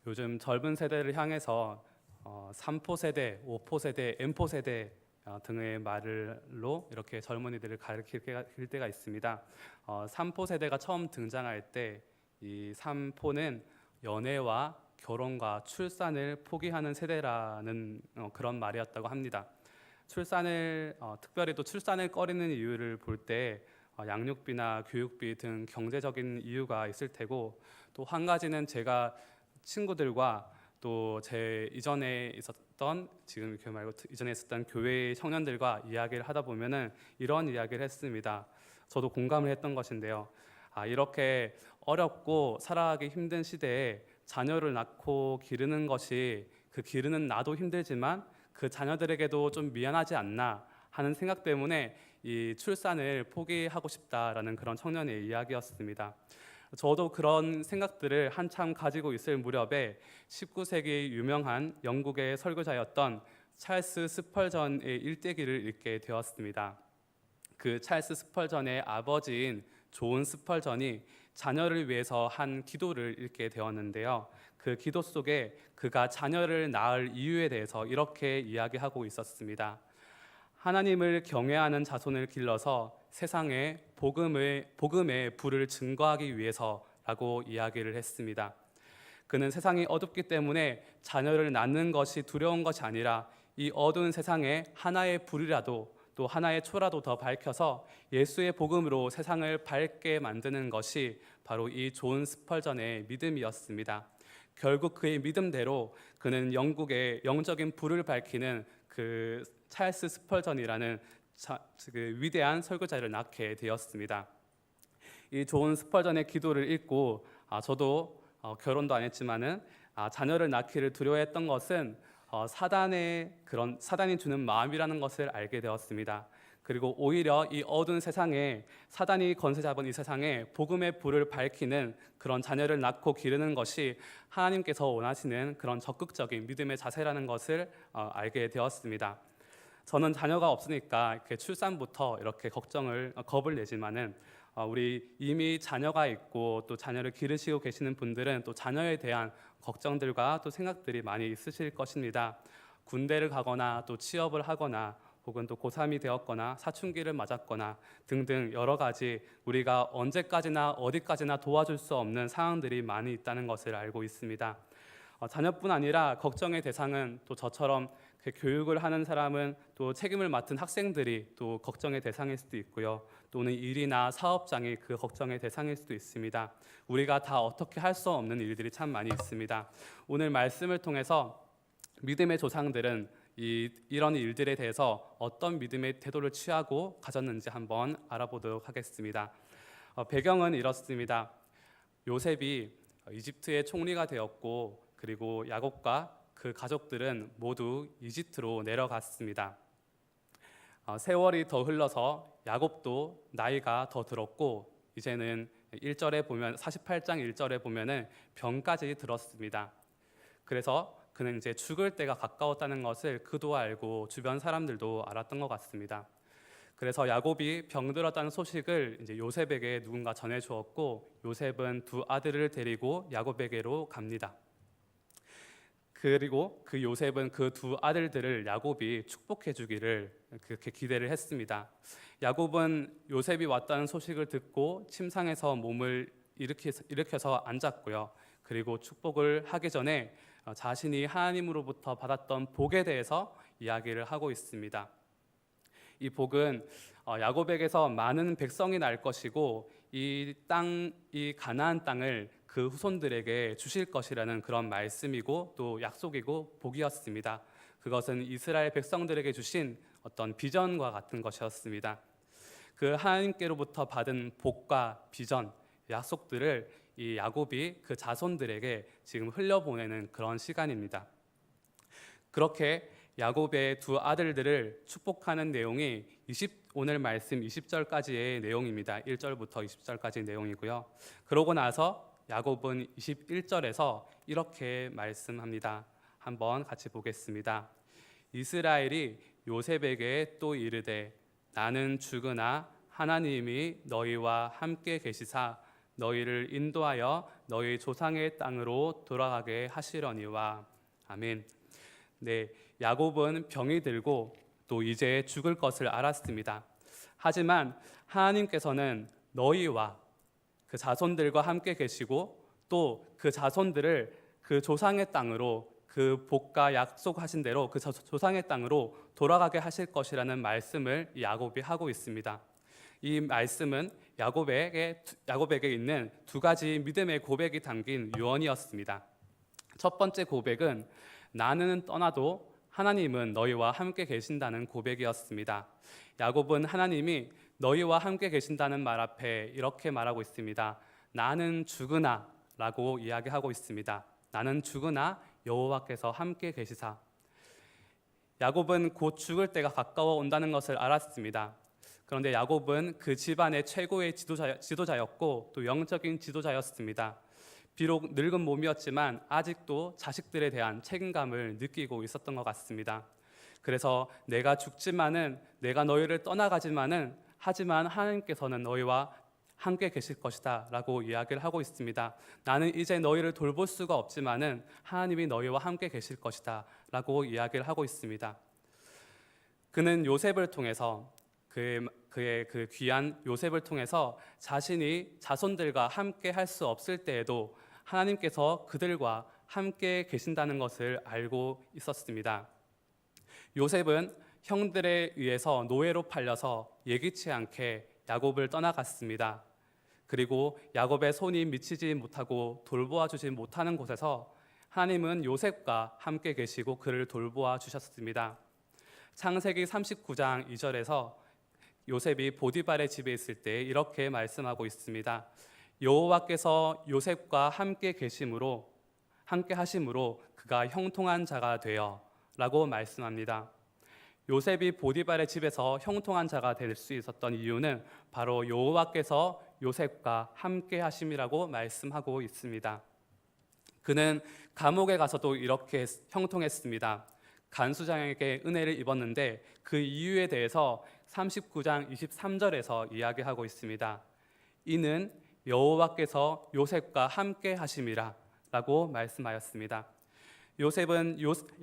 요즘 젊은 세대를 향해서 3포 세대, 5포 세대, M포 세대 등의 말로 이렇게 젊은이들을 가리킬 때가 있습니다. 3포 세대가 처음 등장할 때 이 3포는 연애와 결혼과 출산을 포기하는 세대라는 그런 말이었다고 합니다. 특별히 또 출산을 꺼리는 이유를 볼 때 양육비나 교육비 등 경제적인 이유가 있을 테고, 또 한 가지는 제가 친구들과 또 제 이전에 있었던, 지금 교회 말고 이전에 있었던 교회 청년들과 이야기를 하다 보면은 이런 이야기를 했습니다. 저도 공감을 했던 것인데요. 이렇게 어렵고 살아가기 힘든 시대에 자녀를 낳고 기르는 것이, 그 기르는 나도 힘들지만 그 자녀들에게도 좀 미안하지 않나 하는 생각 때문에 이 출산을 포기하고 싶다라는 그런 청년의 이야기였습니다. 저도 그런 생각들을 한참 가지고 있을 무렵에 19세기 유명한 영국의 설교자였던 찰스 스펄전의 일대기를 읽게 되었습니다. 그 찰스 스펄전의 아버지인 존 스펄전이 자녀를 위해서 한 기도를 읽게 되었는데요. 그 기도 속에 그가 자녀를 낳을 이유에 대해서 이렇게 이야기하고 있었습니다. 하나님을 경외하는 자손을 길러서 세상에 복음의 불을 증거하기 위해서라고 이야기를 했습니다. 그는 세상이 어둡기 때문에 자녀를 낳는 것이 두려운 것이 아니라 이 어두운 세상에 하나의 불이라도, 또 하나의 초라도 더 밝혀서 예수의 복음으로 세상을 밝게 만드는 것이 바로 이 존 스펄전의 믿음이었습니다. 결국 그의 믿음대로 그는 영국의 영적인 불을 밝히는 그 찰스 스펄전이라는 그 위대한 설교자를 낳게 되었습니다. 이 존 스펄전의 기도를 읽고 저도 결혼도 안 했지만은 자녀를 낳기를 두려워했던 것은 사단이 주는 마음이라는 것을 알게 되었습니다. 그리고 오히려 이 어두운 세상에, 사단이 건세 잡은 이 세상에 복음의 불을 밝히는 그런 자녀를 낳고 기르는 것이 하나님께서 원하시는 그런 적극적인 믿음의 자세라는 것을 알게 되었습니다. 저는 자녀가 없으니까 이렇게 출산부터 이렇게 겁을 내지만은 우리 이미 자녀가 있고 또 자녀를 기르시고 계시는 분들은 또 자녀에 대한 걱정들과 또 생각들이 많이 있으실 것입니다. 군대를 가거나 또 취업을 하거나 혹은 또 고3이 되었거나 사춘기를 맞았거나 등등 여러 가지 우리가 언제까지나 어디까지나 도와줄 수 없는 상황들이 많이 있다는 것을 알고 있습니다. 자녀뿐 아니라 걱정의 대상은 또 저처럼 교육을 하는 사람은, 또 책임을 맡은 학생들이 또 걱정의 대상일 수도 있고요. 또는 일이나 사업장이 그 걱정의 대상일 수도 있습니다. 우리가 다 어떻게 할 수 없는 일들이 참 많이 있습니다. 오늘 말씀을 통해서 믿음의 조상들은 이런 일들에 대해서 어떤 믿음의 태도를 취하고 가졌는지 한번 알아보도록 하겠습니다. 배경은 이렇습니다. 요셉이 이집트의 총리가 되었고, 그리고 야곱과 그 가족들은 모두 이집트로 내려갔습니다. 세월이 더 흘러서 야곱도 나이가 더 들었고, 이제는 48장 1절에 보면은 병까지 들었습니다. 그래서 그는 이제 죽을 때가 가까웠다는 것을 그도 알고 주변 사람들도 알았던 것 같습니다. 그래서 야곱이 병들었다는 소식을 이제 요셉에게 누군가 전해 주었고, 요셉은 두 아들을 데리고 야곱에게로 갑니다. 그리고 그 요셉은 그 두 아들들을 야곱이 축복해 주기를 그렇게 기대를 했습니다. 야곱은 요셉이 왔다는 소식을 듣고 침상에서 몸을 일으켜서 앉았고요. 그리고 축복을 하기 전에 자신이 하나님으로부터 받았던 복에 대해서 이야기를 하고 있습니다. 이 복은 야곱에게서 많은 백성이 날 것이고, 이 가나안 땅을 그 후손들에게 주실 것이라는 그런 말씀이고 또 약속이고 복이었습니다. 그것은 이스라엘 백성들에게 주신 어떤 비전과 같은 것이었습니다. 그 하나님께로부터 받은 복과 비전, 약속들을 이 야곱이 그 자손들에게 지금 흘려보내는 그런 시간입니다. 그렇게 야곱의 두 아들들을 축복하는 내용이 오늘 말씀 20절까지의 내용입니다. 1절부터 20절까지 내용이고요. 그러고 나서 야곱은 21절에서 이렇게 말씀합니다. 한번 같이 보겠습니다. 이스라엘이 요셉에게 또 이르되 나는 죽으나 하나님이 너희와 함께 계시사 너희를 인도하여 너희 조상의 땅으로 돌아가게 하시려니와. 아멘. 네, 야곱은 병이 들고 또 이제 죽을 것을 알았습니다. 하지만 하나님께서는 너희와 그 자손들과 함께 계시고 또 그 자손들을 그 조상의 땅으로, 그 복과 약속하신 대로 그 조상의 땅으로 돌아가게 하실 것이라는 말씀을 야곱이 하고 있습니다. 이 말씀은 야곱에게 있는 두 가지 믿음의 고백이 담긴 유언이었습니다. 첫 번째 고백은 나는 떠나도 하나님은 너희와 함께 계신다는 고백이었습니다. 야곱은 하나님이 너희와 함께 계신다는 말 앞에 이렇게 말하고 있습니다. 나는 죽으나 라고 이야기하고 있습니다. 나는 죽으나 여호와께서 함께 계시사. 야곱은 곧 죽을 때가 가까워 온다는 것을 알았습니다. 그런데 야곱은 그 집안의 최고의 지도자였고 또 영적인 지도자였습니다. 비록 늙은 몸이었지만 아직도 자식들에 대한 책임감을 느끼고 있었던 것 같습니다. 그래서 내가 죽지만은, 내가 너희를 떠나가지만은, 하지만 하나님께서는 너희와 함께 계실 것이다 라고 이야기를 하고 있습니다. 나는 이제 너희를 돌볼 수가 없지만은 하나님이 너희와 함께 계실 것이다 라고 이야기를 하고 있습니다. 그는 요셉을 통해서 그의 그 귀한 요셉을 통해서 자신이 자손들과 함께 할 수 없을 때에도 하나님께서 그들과 함께 계신다는 것을 알고 있었습니다. 요셉은 형들에 의해서 노예로 팔려서 예기치 않게 야곱을 떠나갔습니다. 그리고 야곱의 손이 미치지 못하고 돌보아 주지 못하는 곳에서 하나님은 요셉과 함께 계시고 그를 돌보아 주셨습니다. 창세기 39장 2절에서 요셉이 보디발의 집에 있을 때 이렇게 말씀하고 있습니다. 여호와께서 요셉과 함께 하심으로 그가 형통한 자가 되어 라고 말씀합니다. 요셉이 보디발의 집에서 형통한 자가 될 수 있었던 이유는 바로 여호와께서 요셉과 함께 하심이라고 말씀하고 있습니다. 그는 감옥에 가서도 이렇게 형통했습니다. 간수장에게 은혜를 입었는데 그 이유에 대해서 39장 23절에서 이야기하고 있습니다. 이는 여호와께서 요셉과 함께 하심이라 라고 말씀하였습니다.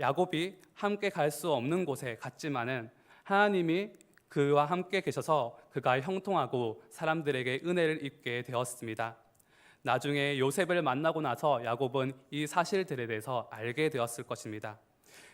야곱이 함께 갈 수 없는 곳에 갔지만은 하나님이 그와 함께 계셔서 그가 형통하고 사람들에게 은혜를 입게 되었습니다. 나중에 요셉을 만나고 나서 야곱은 이 사실들에 대해서 알게 되었을 것입니다.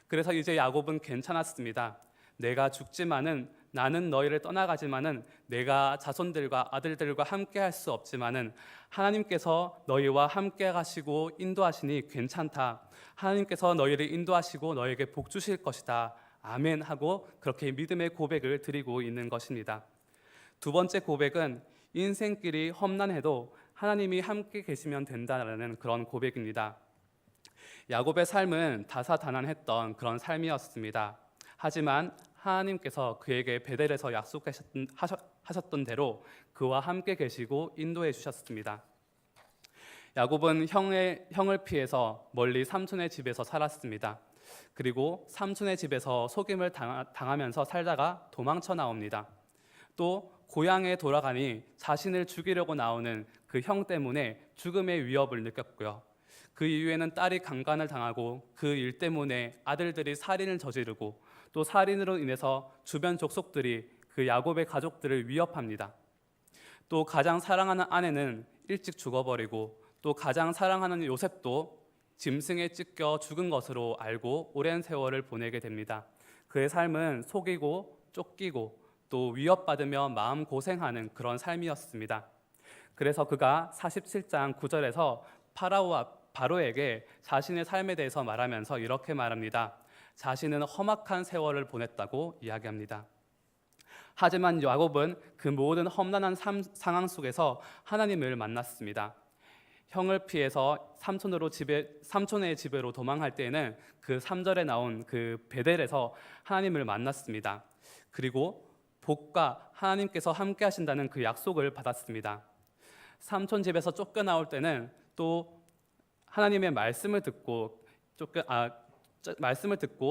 그래서 이제 야곱은 괜찮았습니다. 내가 죽지만은, 나는 너희를 떠나가지만은, 내가 자손들과 아들들과 함께 할 수 없지만은 하나님께서 너희와 함께 가시고 인도하시니 괜찮다. 하나님께서 너희를 인도하시고 너에게 복 주실 것이다. 아멘 하고 그렇게 믿음의 고백을 드리고 있는 것입니다. 두 번째 고백은 인생길이 험난해도 하나님이 함께 계시면 된다는 그런 고백입니다. 야곱의 삶은 다사다난했던 그런 삶이었습니다. 하지만 하나님께서 그에게 베델에서 약속하셨던 대로 그와 함께 계시고 인도해 주셨습니다. 야곱은 형을 피해서 멀리 삼촌의 집에서 살았습니다. 그리고 삼촌의 집에서 속임을 당하면서 살다가 도망쳐 나옵니다. 또 고향에 돌아가니 자신을 죽이려고 나오는 그 형 때문에 죽음의 위협을 느꼈고요. 그 이후에는 딸이 강간을 당하고 그 일 때문에 아들들이 살인을 저지르고 또 살인으로 인해서 주변 족속들이 그 야곱의 가족들을 위협합니다. 또 가장 사랑하는 아내는 일찍 죽어버리고 또 가장 사랑하는 요셉도 짐승에 찢겨 죽은 것으로 알고 오랜 세월을 보내게 됩니다. 그의 삶은 속이고 쫓기고 또 위협받으며 마음고생하는 그런 삶이었습니다. 그래서 그가 47장 9절에서 바로에게 자신의 삶에 대해서 말하면서 이렇게 말합니다. 자신은 험악한 세월을 보냈다고 이야기합니다. 하지만 야곱은 그 모든 험난한 상황 속에서 하나님을 만났습니다. 형을 피해서 삼촌의 집으로 도망할 때에는 그 3절에 나온 그 베델에서 하나님을 만났습니다. 그리고 복과 하나님께서 함께 하신다는 그 약속을 받았습니다. 삼촌 집에서 쫓겨나올 때는 또 하나님의 말씀을 듣고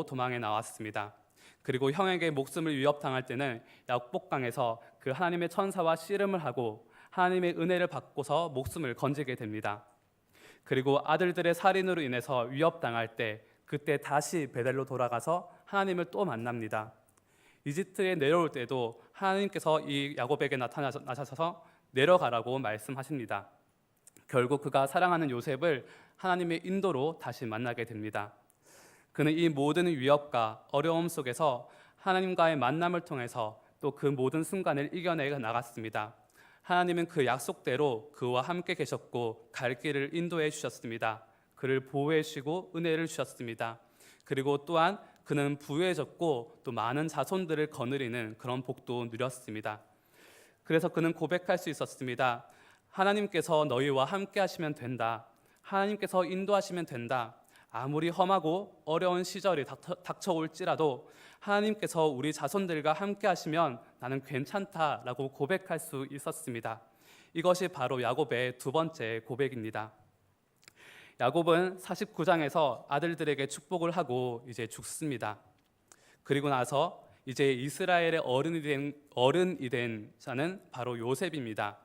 도망해 나왔습니다. 그리고 형에게 목숨을 위협당할 때는 약복강에서 그 하나님의 천사와 씨름을 하고 하나님의 은혜를 받고서 목숨을 건지게 됩니다. 그리고 아들들의 살인으로 인해서 위협당할 때 그때 다시 베델로 돌아가서 하나님을 또 만납니다. 이집트에 내려올 때도 하나님께서 이 야곱에게 나타나셔서 내려가라고 말씀하십니다. 결국 그가 사랑하는 요셉을 하나님의 인도로 다시 만나게 됩니다. 그는 이 모든 위협과 어려움 속에서 하나님과의 만남을 통해서 또 그 모든 순간을 이겨내 나갔습니다. 하나님은 그 약속대로 그와 함께 계셨고 갈 길을 인도해 주셨습니다. 그를 보호해 주시고 은혜를 주셨습니다. 그리고 또한 그는 부유해졌고 또 많은 자손들을 거느리는 그런 복도 누렸습니다. 그래서 그는 고백할 수 있었습니다. 하나님께서 너희와 함께 하시면 된다. 하나님께서 인도하시면 된다. 아무리 험하고 어려운 시절이 닥쳐올지라도 하나님께서 우리 자손들과 함께 하시면 나는 괜찮다라고 고백할 수 있었습니다. 이것이 바로 야곱의 두 번째 고백입니다. 야곱은 49장에서 아들들에게 축복을 하고 이제 죽습니다. 그리고 나서 이제 이스라엘의 어른이 된 자는 바로 요셉입니다.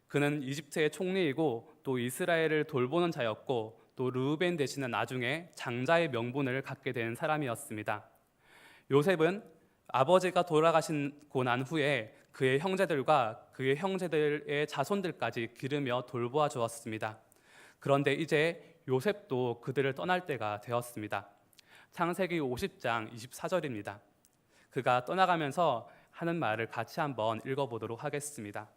그는 이집트의 총리이고 또 이스라엘을 돌보는 자였고 또 르우벤 대신에 나중에 장자의 명분을 갖게 된 사람이었습니다. 요셉은 아버지가 돌아가시고 난 후에 그의 형제들과 그의 형제들의 자손들까지 기르며 돌보아 주었습니다. 그런데 이제 요셉도 그들을 떠날 때가 되었습니다. 창세기 50장 24절입니다. 그가 떠나가면서 하는 말을 같이 한번 읽어보도록 하겠습니다.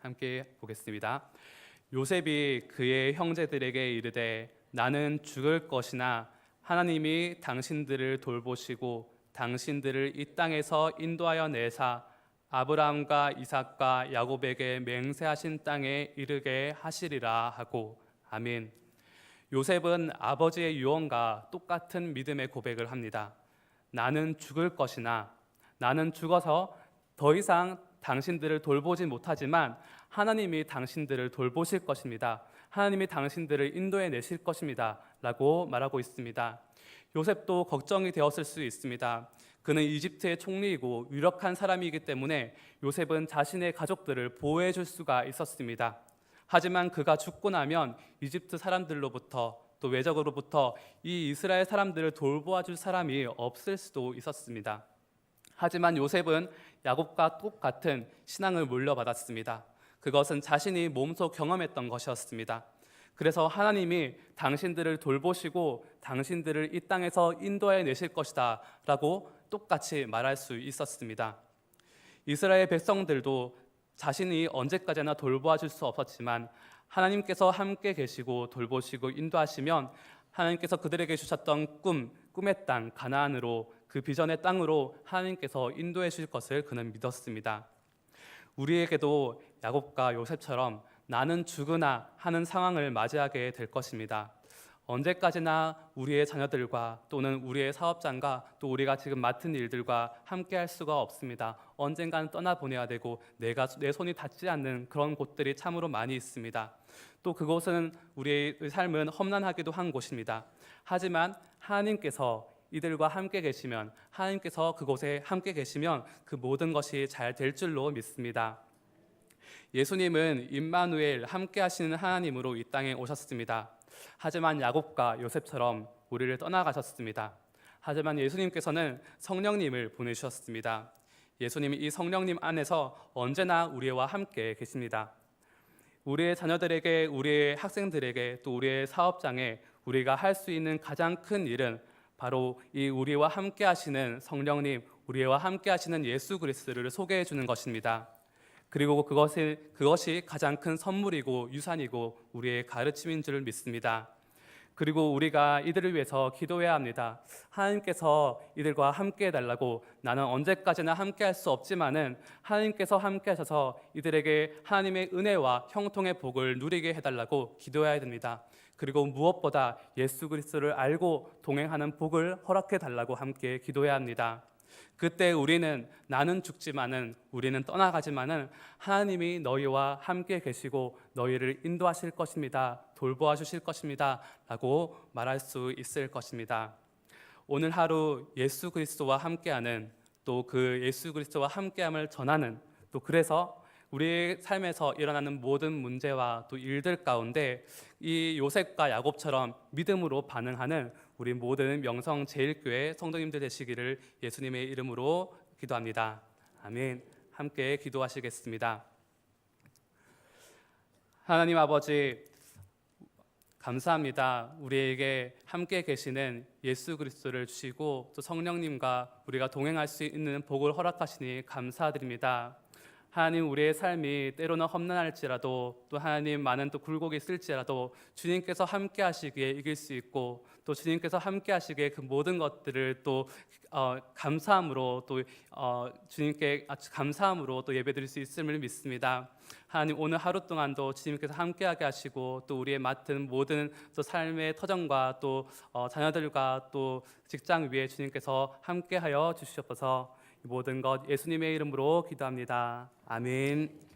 함께 보겠습니다. 요셉이 그의 형제들에게 이르되 나는 죽을 것이나 하나님이 당신들을 돌보시고 당신들을 이 땅에서 인도하여 내사 아브라함과 이삭과 야곱에게 맹세하신 땅에 이르게 하시리라 하고 아멘. 요셉은 아버지의 유언과 똑같은 믿음의 고백을 합니다. 나는 죽을 것이나 나는 죽어서 더 이상 당신들을 돌보지 못하지만 하나님이 당신들을 돌보실 것입니다. 하나님이 당신들을 인도해 내실 것입니다. 라고 말하고 있습니다. 요셉도 걱정이 되었을 수 있습니다. 그는 이집트의 총리이고 유력한 사람이기 때문에 요셉은 자신의 가족들을 보호해 줄 수가 있었습니다. 하지만 그가 죽고 나면 이집트 사람들로부터 또 외적으로부터 이 이스라엘 사람들을 돌보아 줄 사람이 없을 수도 있었습니다. 하지만 요셉은 야곱과 똑같은 신앙을 물려받았습니다. 그것은 자신이 몸소 경험했던 것이었습니다. 그래서 하나님이 당신들을 돌보시고 당신들을 이 땅에서 인도해 내실 것이다 라고 똑같이 말할 수 있었습니다. 이스라엘 백성들도 자신이 언제까지나 돌보아 줄 수 없었지만 하나님께서 함께 계시고 돌보시고 인도하시면 하나님께서 그들에게 주셨던 꿈의 땅 가나안으로 그 비전의 땅으로 하나님께서 인도해 주실 것을 그는 믿었습니다. 우리에게도 야곱과 요셉처럼 나는 죽으나 하는 상황을 맞이하게 될 것입니다. 언제까지나 우리의 자녀들과 또는 우리의 사업장과 또 우리가 지금 맡은 일들과 함께 할 수가 없습니다. 언젠가는 떠나보내야 되고 내 손이 닿지 않는 그런 곳들이 참으로 많이 있습니다. 또 그곳은 우리의 삶은 험난하기도 한 곳입니다. 하지만 하나님께서 이들과 함께 계시면 하나님께서 그곳에 함께 계시면 그 모든 것이 잘 될 줄로 믿습니다. 예수님은 임마누엘 함께 하시는 하나님으로 이 땅에 오셨습니다. 하지만 야곱과 요셉처럼 우리를 떠나가셨습니다. 하지만 예수님께서는 성령님을 보내주셨습니다. 예수님이 이 성령님 안에서 언제나 우리와 함께 계십니다. 우리의 자녀들에게, 우리의 학생들에게, 또 우리의 사업장에 우리가 할 수 있는 가장 큰 일은 바로 이 우리와 함께 하시는 성령님, 우리와 함께 하시는 예수 그리스도를 소개해 주는 것입니다. 그리고 그것이 가장 큰 선물이고 유산이고 우리의 가르침인 줄 믿습니다. 그리고 우리가 이들을 위해서 기도해야 합니다. 하나님께서 이들과 함께 해달라고, 나는 언제까지나 함께 할 수 없지만은 하나님께서 함께 하셔서 이들에게 하나님의 은혜와 형통의 복을 누리게 해달라고 기도해야 됩니다. 그리고 무엇보다 예수 그리스도를 알고 동행하는 복을 허락해 달라고 함께 기도해야 합니다. 그때 우리는 나는 죽지만은 우리는 떠나가지만은 하나님이 너희와 함께 계시고 너희를 인도하실 것입니다. 돌보아 주실 것입니다. 라고 말할 수 있을 것입니다. 오늘 하루 예수 그리스도와 함께하는, 또 그 예수 그리스도와 함께함을 전하는, 또 그래서 우리의 삶에서 일어나는 모든 문제와 또 일들 가운데 이 요셉과 야곱처럼 믿음으로 반응하는 우리 모든 명성제일교회 성도님들 되시기를 예수님의 이름으로 기도합니다. 아멘. 함께 기도하시겠습니다. 하나님 아버지, 감사합니다. 우리에게 함께 계시는 예수 그리스도를 주시고 또 성령님과 우리가 동행할 수 있는 복을 허락하시니 감사드립니다. 하나님, 우리의 삶이 때로는 험난할지라도 또 하나님 많은 또 굴곡이 있을지라도 주님께서 함께 하시기에 이길 수 있고 또 주님께서 함께 하시기에 그 모든 것들을 또 감사함으로 또 주님께 감사함으로 또 예배드릴 수 있음을 믿습니다. 하나님, 오늘 하루 동안도 주님께서 함께하게 하시고 또 우리의 맡은 모든 또 삶의 터전과 또 자녀들과 또 직장 위에 주님께서 함께하여 주시옵소서. 모든 것 예수님의 이름으로 기도합니다. 아멘.